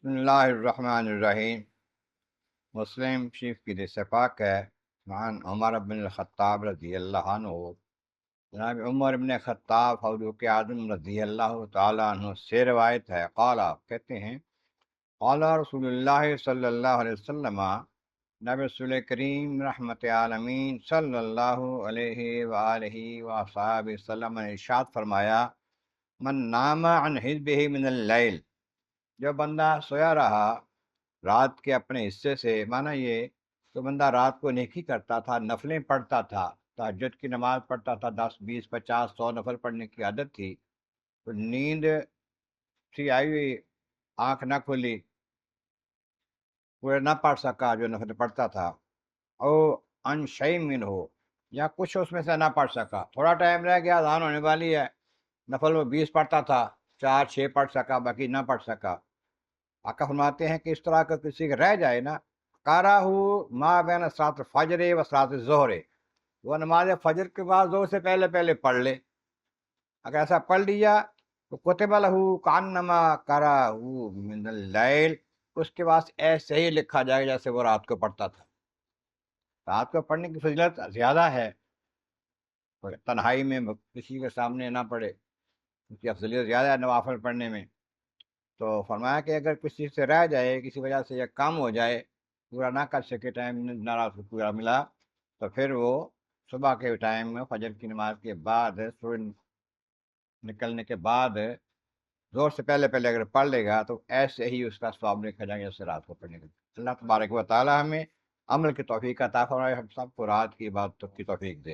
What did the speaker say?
بسم اللہ الرحمن الرحیم۔ مسلم شریف کی حدیث پاک ہے، عن عمر بن الخطاب رضی اللہ عنہ، جناب عمر بن خطاب فاروق اعظم رضی اللہ تعالیٰ عنہ سے روایت ہے، قال، آپ کہتے ہیں، قال رسول اللہ صلی اللہ علیہ وسلم، نبی رسول کریم رحمت عالمین صلی اللہ علیہ وآلہ وصحبہ وسلم نے ارشاد فرمایا، من نام عن حزبہ من اللیل، جو بندہ سویا رہا رات کے اپنے حصے سے، مانا یہ تو بندہ رات کو نیکی کرتا تھا، نفلیں پڑھتا تھا، تہجد کی نماز پڑھتا تھا، 10 20 50 100 نفل پڑھنے کی عادت تھی، تو نیند سی آئی ہوئی، آنکھ نہ کھلی، پورے نہ پڑھ سکا جو نفل پڑھتا تھا، او ان شیء منہ، یا کچھ اس میں سے نہ پڑھ سکا، تھوڑا ٹائم رہ گیا، اذان ہونے والی ہے، نفل وہ 20 پڑھتا تھا، 4 6 پڑھ سکا، باقی نہ پڑھ سکا۔ آقا فرماتے ہیں کہ اس طرح کا کسی کا رہ جائے نا، قارہ ما بین صلاۃ الفجر و صلاۃ الظہر، وہ نماز فجر کے بعد زہر سے پہلے پہلے پڑھ لے، اگر ایسا پڑھ لیا تو کتب لہ کانما قرأہ من اللیل، اس کے بعد ایسے ہی لکھا جائے گا جیسے وہ رات کو پڑھتا تھا۔ رات کو پڑھنے کی فضیلت زیادہ ہے، تنہائی میں کسی کے سامنے نہ پڑھے، اس کی افضلیت زیادہ ہے نوافل پڑھنے میں۔ تو فرمایا کہ اگر کسی سے رہ جائے، کسی وجہ سے یہ کام ہو جائے، پورا نہ کر سکے، ٹائم نہ رات کو پورا ملا، تو پھر وہ صبح کے ٹائم میں فجر کی نماز کے بعد، سورج نکلنے کے بعد، زور سے پہلے پہلے اگر پڑھ لے گا تو ایسے ہی اس کا ثواب لکھا جائے گا جیسے رات کو پڑھنے کا۔ اللہ تبارک و تعالیٰ ہمیں عمل کی توفیق عطا فرمائے، ہم سب کو رات کی عبادت کی توفیق دے۔